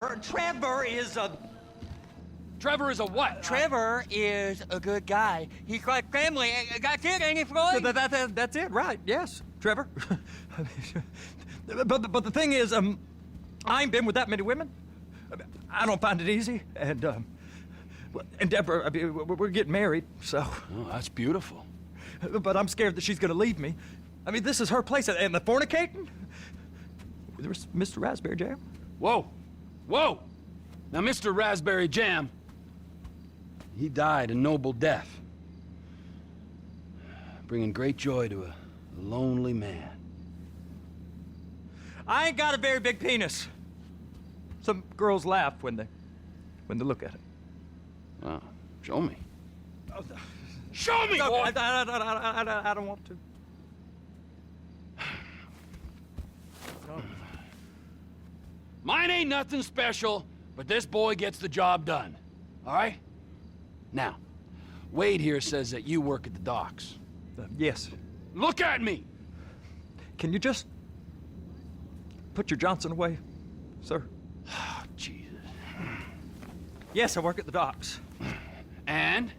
Trevor is a... Trevor is a what? Trevor is a good guy. He's like family. That's it, ain't it, Floyd? That's it, right, yes, Trevor. but the thing is, I ain't been with that many women. I don't find it easy, and Deborah, I mean, we're getting married, so... Oh, that's beautiful. But I'm scared that she's gonna leave me. I mean, this is her place, and the fornicating? There's Mr. Raspberry Jam. Whoa, whoa! Now, Mr. Raspberry Jam, he died a noble death, bringing great joy to a lonely man. I ain't got a very big penis. Some girls laugh when they look at it. Oh, show me. Oh, Show me, no, boy! I don't want to. No. Mine ain't nothing special, but this boy gets the job done. All right? Now, Wade here says that you work at the docks. Yes. Look at me! Can you just put your Johnson away, sir? Oh, Jesus. Yes, I work at the docks. And?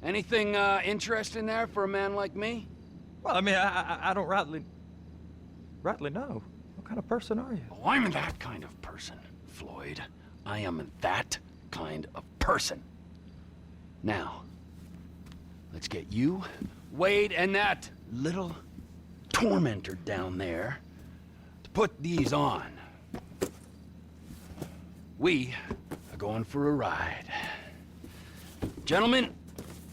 Anything interesting there for a man like me? Well, I mean, I don't rightly know. What kind of person are you? Oh, I'm that kind of person, Floyd. I am that kind of person. Now, let's get you, Wade, and that little tormentor down there to put these on. We are going for a ride. Gentlemen,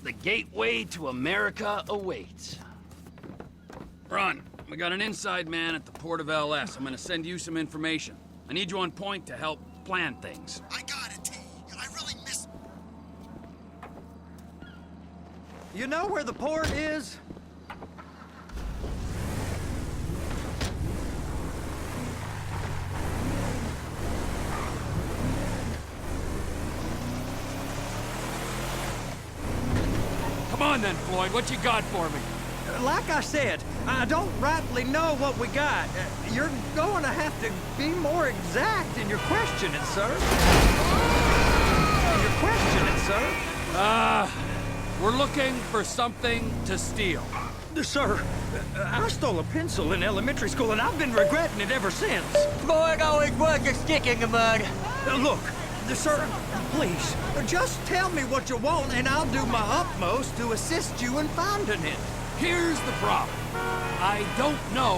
the gateway to America awaits. Ron, we got an inside man at the port of LS. I'm gonna send you some information. I need you on point to help plan things. I got it, T. I really miss... You know where the port is? Come on then, Floyd, what you got for me? Like I said, I don't rightly know what we got. You're going to have to be more exact in your questioning, sir. We're looking for something to steal. Sir, I stole a pencil in elementary school, and I've been regretting it ever since. Floyd always was a stick in the mud. Look, sir, please, just tell me what you want, and I'll do my utmost to assist you in finding it. Here's the problem. I don't know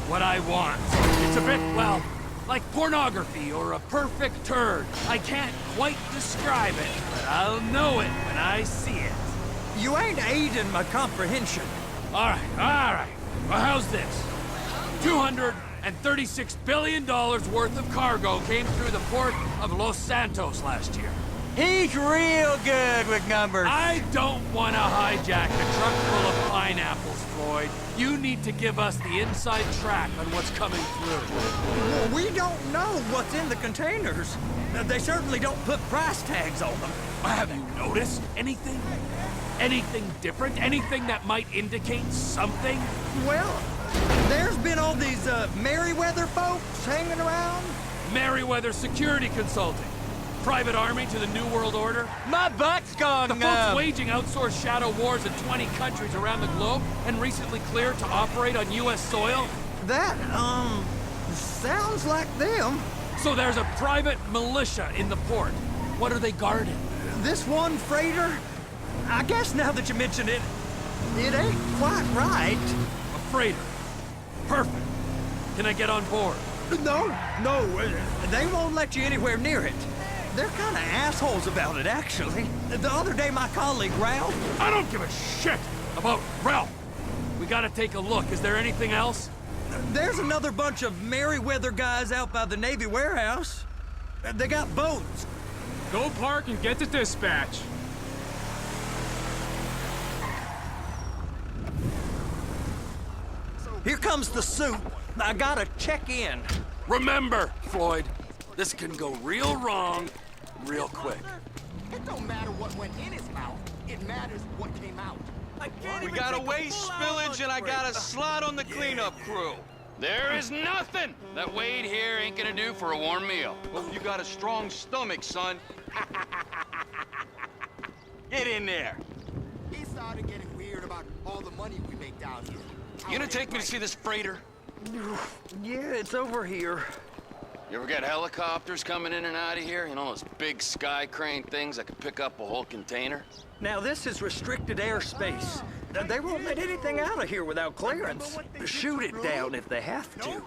what I want. It's a bit, well, like pornography or a perfect turd. I can't quite describe it, but I'll know it when I see it. You ain't aiding my comprehension. All right. Well, how's this? $236 billion worth of cargo came through the port of Los Santos last year. He's real good with numbers. I don't want to hijack a truck full of pineapples, Floyd. You need to give us the inside track on what's coming through. Well, we don't know what's in the containers. They certainly don't put price tags on them. Have you noticed anything? Anything different? Anything that might indicate something? Well, there's been all these Merryweather folks hanging around. Merryweather Security Consulting. Private army to the New World Order. My butt's gone The folks waging outsourced shadow wars in 20 countries around the globe and recently cleared to operate on U.S. soil. That, sounds like them. So there's a private militia in the port. What are they guarding? This one freighter, I guess now that you mention it, it ain't quite right. A freighter. Perfect. Can I get on board? No, they won't let you anywhere near it. They're kind of assholes about it, actually. The other day, my colleague, Ralph... I don't give a shit about Ralph. We gotta take a look. Is there anything else? There's another bunch of Merryweather guys out by the Navy warehouse. They got boats. Go park and get to dispatch. Here comes the suit. I gotta check in. Remember, Floyd, this can go real wrong real quick. It don't matter what went in his mouth. It matters what came out. We got a waste spillage and I got a slot on the cleanup crew. There is nothing that Wade here ain't gonna do for a warm meal. Hope you got a strong stomach, son. Get in there. He started getting weird about all the money we make down here. You gonna take me to see this freighter? Yeah, it's over here. You ever got helicopters coming in and out of here? You know, those big sky crane things that could pick up a whole container? Now, this is restricted airspace. They won't let anything out of here without clearance. Shoot it down if they have to.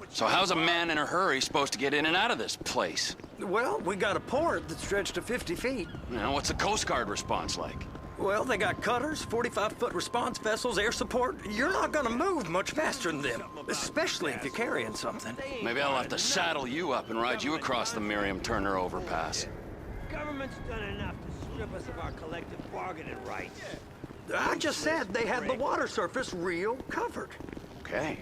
So how's a man in a hurry supposed to get in and out of this place? Well, we got a port that's stretched to 50 feet. You know, what's the Coast Guard response like? Well, they got cutters, 45-foot response vessels, air support. You're not gonna move much faster than them, especially if you're carrying something. Maybe I'll have to saddle you up and ride you across the Miriam Turner overpass. Government's done enough to strip us of our collective bargaining rights. I just said they had the water surface real covered. Okay.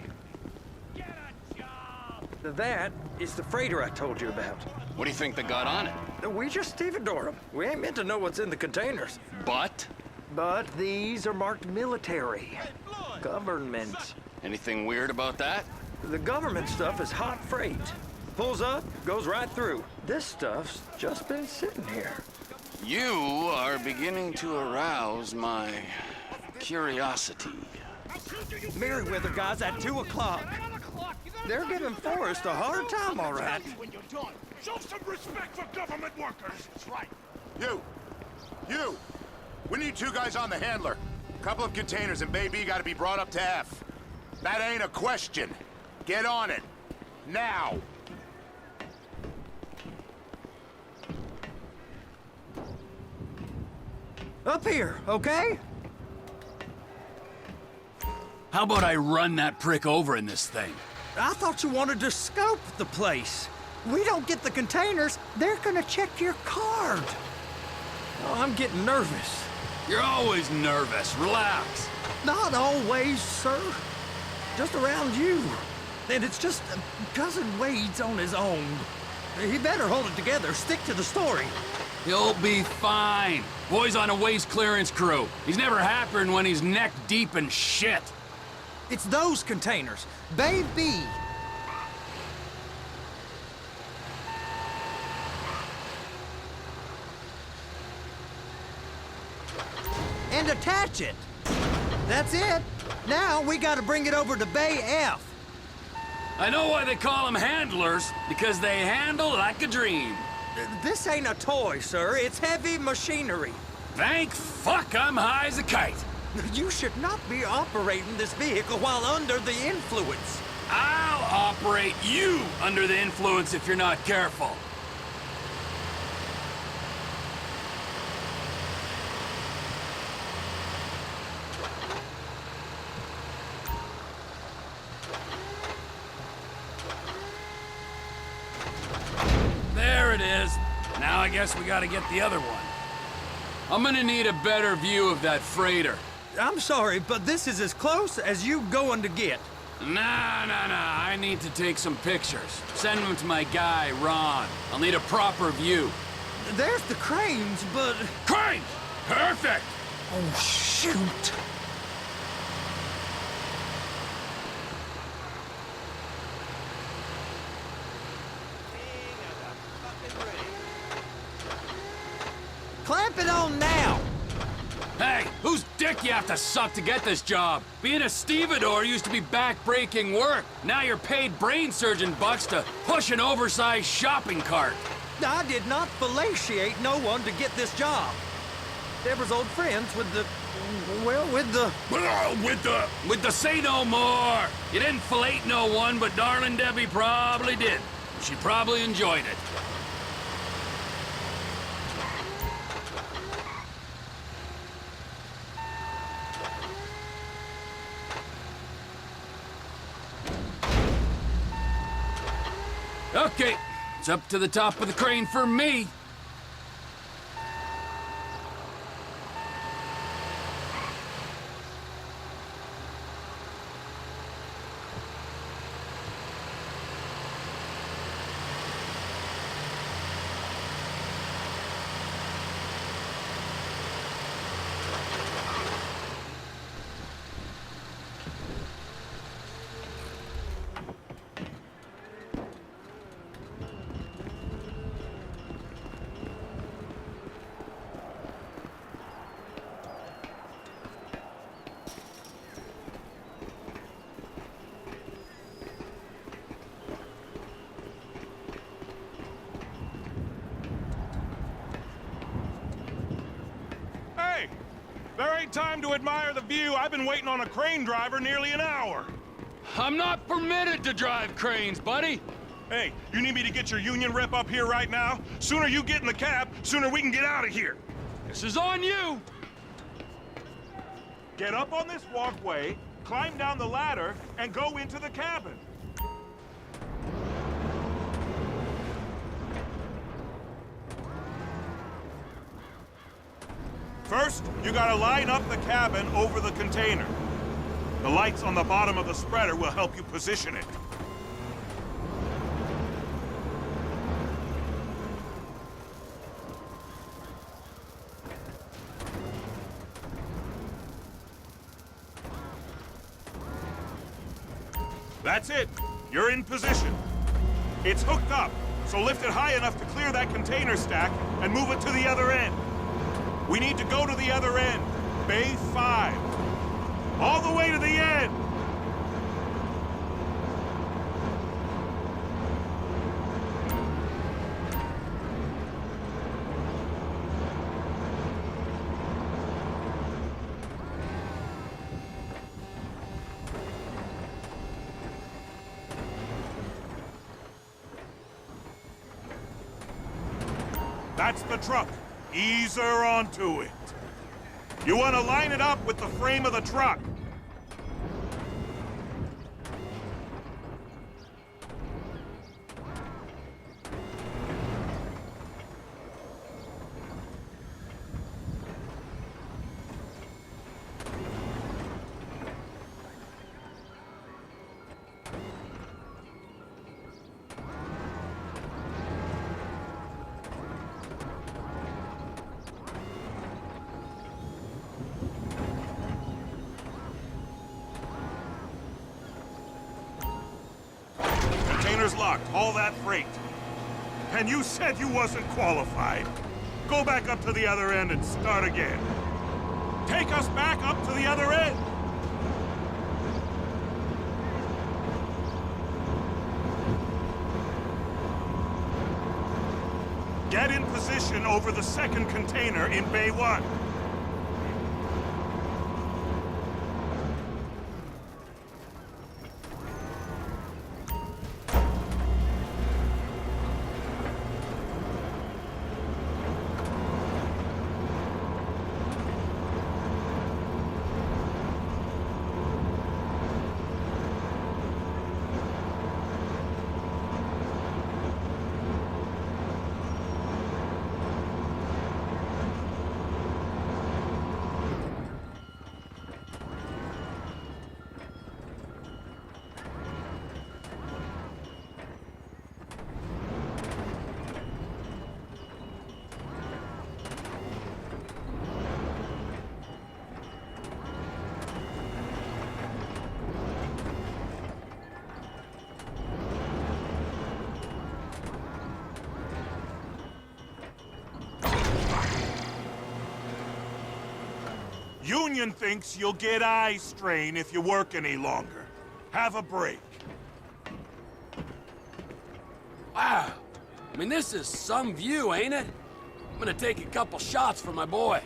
That is the freighter I told you about. What do you think they got on it? We just stevedore them. We ain't meant to know what's in the containers. But? But these are marked military. Government. Anything weird about that? The government stuff is hot freight. Pulls up, goes right through. This stuff's just been sitting here. You are beginning to arouse my curiosity. Merriweather guys at 2 o'clock. They're giving Forrest a hard time, all right. When you're done, show some respect for government workers. That's right. You! We need 2 guys on the handler. Couple of containers and Baby gotta be brought up to F. That ain't a question. Get on it. Now! Up here, okay? How about I run that prick over in this thing? I thought you wanted to scope the place. We don't get the containers, they're gonna check your card. Oh, I'm getting nervous. You're always nervous. Relax. Not always, sir. Just around you. And it's just Cousin Wade's on his own. He better hold it together, stick to the story. He'll be fine. Boy's on a waste clearance crew. He's never happier than when he's neck deep in shit. It's those containers. Baby. And attach it. That's it. Now we gotta bring it over to Bay F. I know why they call them handlers, because they handle like a dream. This ain't a toy, sir. It's heavy machinery. Thank fuck I'm high as a kite. You should not be operating this vehicle while under the influence. I'll operate you under the influence if you're not careful. There it is. Now I guess we gotta get the other one. I'm gonna need a better view of that freighter. I'm sorry, but this is as close as you going to get. Nah. I need to take some pictures. Send them to my guy, Ron. I'll need a proper view. There's the cranes, but... Crane! Perfect! Oh, shoot! Clamp it on now! Hey, whose dick you have to suck to get this job? Being a stevedore used to be back-breaking work. Now you're paid brain surgeon bucks to push an oversized shopping cart. I did not fellatiate no one to get this job. Deborah's old friends with the... well, with the say no more. You didn't fillet no one, but darling Debbie probably did. She probably enjoyed it. Okay, it's up to the top of the crane for me. There ain't time to admire the view. I've been waiting on a crane driver nearly an hour. I'm not permitted to drive cranes, buddy. Hey, you need me to get your union rep up here right now? Sooner you get in the cab, sooner we can get out of here. This is on you. Get up on this walkway, climb down the ladder, and go into the cabin. First, you gotta line up the cabin over the container. The lights on the bottom of the spreader will help you position it. That's it. You're in position. It's hooked up, so lift it high enough to clear that container stack and move it to the other end. We need to go to the other end. Bay 5. All the way to the end! That's the truck. Ease her onto it. You want to line it up with the frame of the truck. Container's locked. Haul that freight. And you said you wasn't qualified. Go back up to the other end and start again. Take us back up to the other end. Get in position over the second container in Bay 1. Union thinks you'll get eye strain if you work any longer. Have a break. Wow. I mean, this is some view, ain't it? I'm gonna take a couple shots for my boy.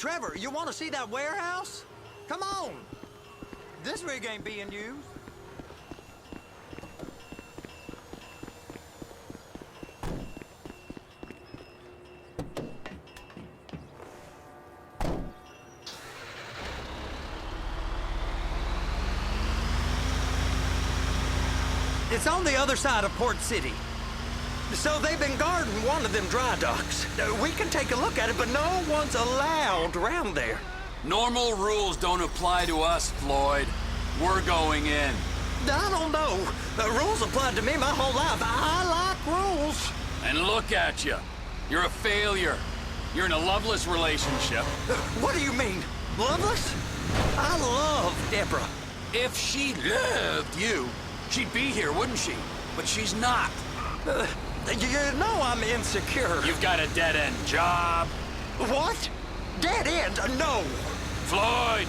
Trevor, you want to see that warehouse? Come on. This rig ain't being used. It's on the other side of Port City. So they've been guarding one of them dry docks. We can take a look at it, but no one's allowed around there. Normal rules don't apply to us, Floyd. We're going in. I don't know. The rules applied to me my whole life. I like rules. And look at you. You're a failure. You're in a loveless relationship. What do you mean? Loveless? I love Deborah. If she loved you, she'd be here, wouldn't she? But she's not. You know I'm insecure. You've got a dead-end job. What? Dead end? No. Floyd,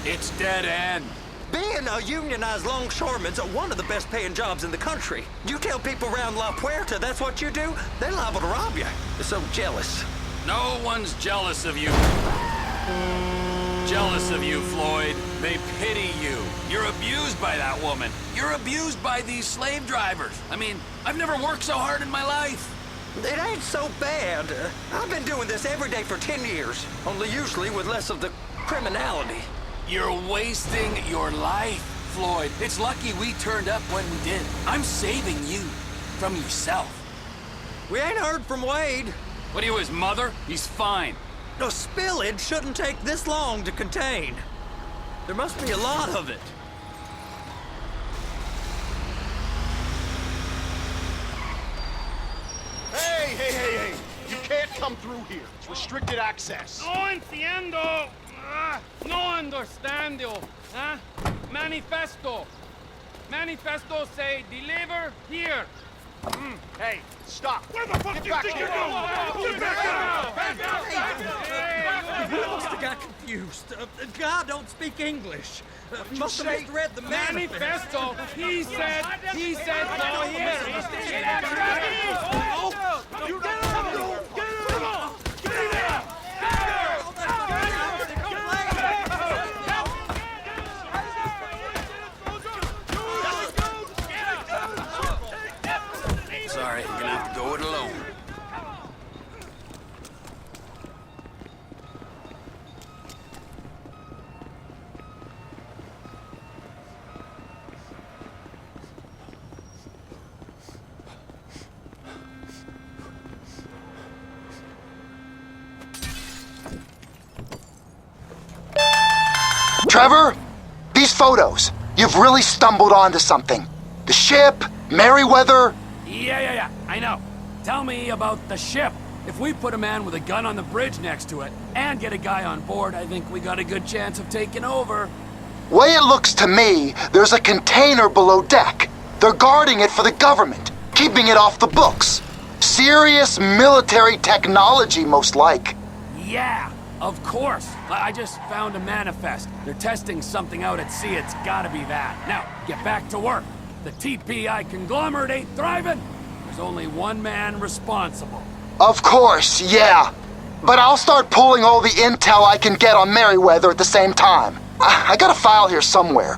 it's dead end. Being a unionized longshoreman's one of the best paying jobs in the country. You tell people around La Puerta that's what you do, they're liable to rob you. They're so jealous. No one's jealous of you. Jealous of you, Floyd. They pity you. You're abused by that woman. You're abused by these slave drivers. I mean, I've never worked so hard in my life. It ain't so bad. I've been doing this every day for 10 years, only usually with less of the criminality. You're wasting your life, Floyd. It's lucky we turned up when we did. I'm saving you from yourself. We ain't heard from Wade. What are you, his mother? He's fine. A spillage shouldn't take this long to contain. There must be a lot of it. Hey! You can't come through here. It's restricted access. No entiendo. No understando. Huh? Manifesto. Manifesto say deliver here. Hey, stop. Where the fuck do you think you're going? Get back out! He must have got confused. God don't speak English. Must have misread the Manifesto. He said go here. Sorry, you're gonna have to go it alone. Trevor, these photos. You've really stumbled onto something. The ship, Merryweather. Yeah, I know. Tell me about the ship. If we put a man with a gun on the bridge next to it and get a guy on board, I think we got a good chance of taking over. Way it looks to me, there's a container below deck. They're guarding it for the government, keeping it off the books. Serious military technology, most like. Yeah, of course. I just found a manifest. They're testing something out at sea. It's gotta be that. Now, get back to work. The TPI conglomerate ain't thriving. There's only one man responsible. Of course, yeah. But I'll start pulling all the intel I can get on Merryweather at the same time. I got a file here somewhere.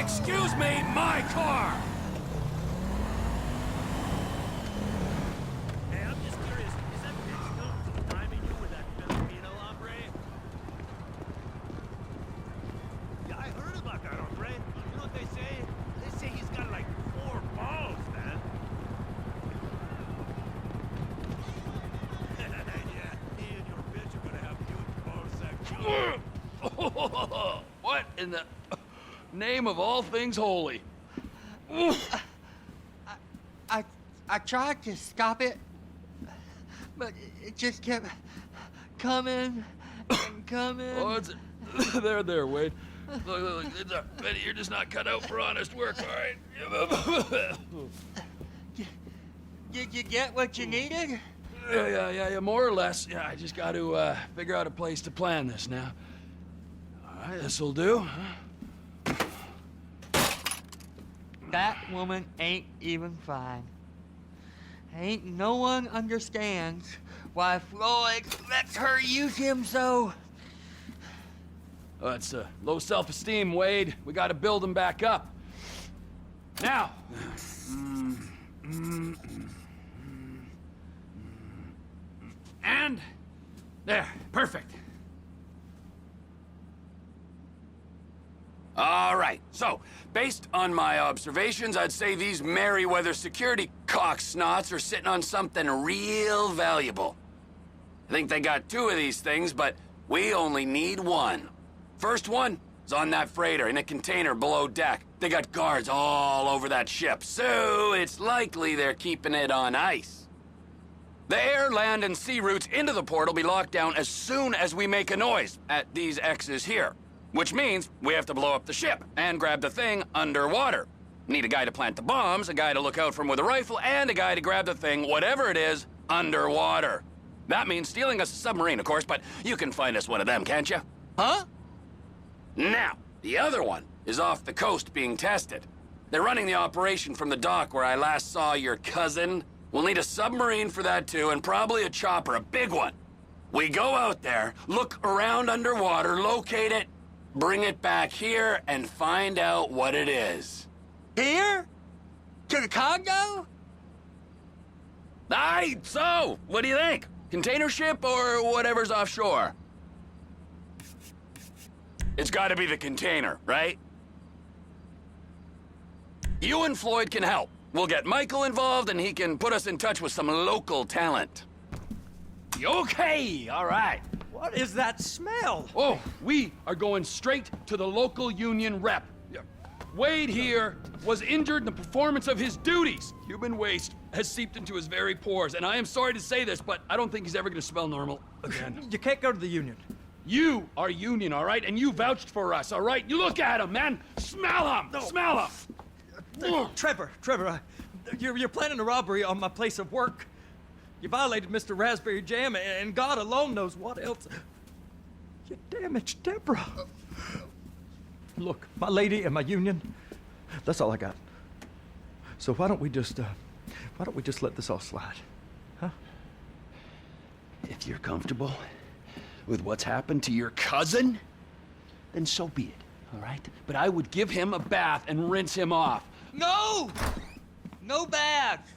Excuse me, my car! Hey, I'm just curious. Is that bitch still timing you with that Filipino hombre? Yeah, I heard about that, Andre. You know what they say? They say he's got like 4 balls, man. Yeah, he and your bitch are gonna have huge ball sack. What in the name of all things holy? I tried to stop it, but it just kept coming and coming. Oh, it's there, Wade. Look, Benny, you're just not cut out for honest work, all right? Did you get what you needed? Yeah, more or less. Yeah, I just got to figure out a place to plan this now. All right, this'll do. That woman ain't even fine. Ain't no one understands why Floyd lets her use him so. Oh, it's low self-esteem, Wade. We got to build him back up. Now. And there, perfect. All right, so, based on my observations, I'd say these Merryweather security cocksnots are sitting on something real valuable. I think they got 2 of these things, but we only need 1. First one is on that freighter in a container below deck. They got guards all over that ship, so it's likely they're keeping it on ice. The air, land, and sea routes into the port will be locked down as soon as we make a noise at these X's here. Which means we have to blow up the ship and grab the thing underwater. Need a guy to plant the bombs, a guy to look out for him with a rifle, and a guy to grab the thing, whatever it is, underwater. That means stealing us a submarine, of course, but you can find us one of them, can't you? Huh? Now, the other one is off the coast being tested. They're running the operation from the dock where I last saw your cousin. We'll need a submarine for that too, and probably a chopper, a big one. We go out there, look around underwater, locate it, bring it back here, and find out what it is. Here? To the Congo? Aye, so, what do you think? Container ship or whatever's offshore? It's gotta be the container, right? You and Floyd can help. We'll get Michael involved and he can put us in touch with some local talent. Okay, all right. What is that smell? Oh, we are going straight to the local union rep. Wade here was injured in the performance of his duties. Human waste has seeped into his very pores, and I am sorry to say this, but I don't think he's ever gonna smell normal again. You can't go to the union. You are union, all right? And you vouched for us, all right? You look at him, man. Smell him. No. Smell him. Trevor, you're planning a robbery on my place of work. You violated Mr. Raspberry Jam, and God alone knows what else. You damaged Deborah. Look, my lady and my union, that's all I got. So why don't we just let this all slide, huh? If you're comfortable with what's happened to your cousin, then so be it, all right? But I would give him a bath and rinse him off. No! No baths!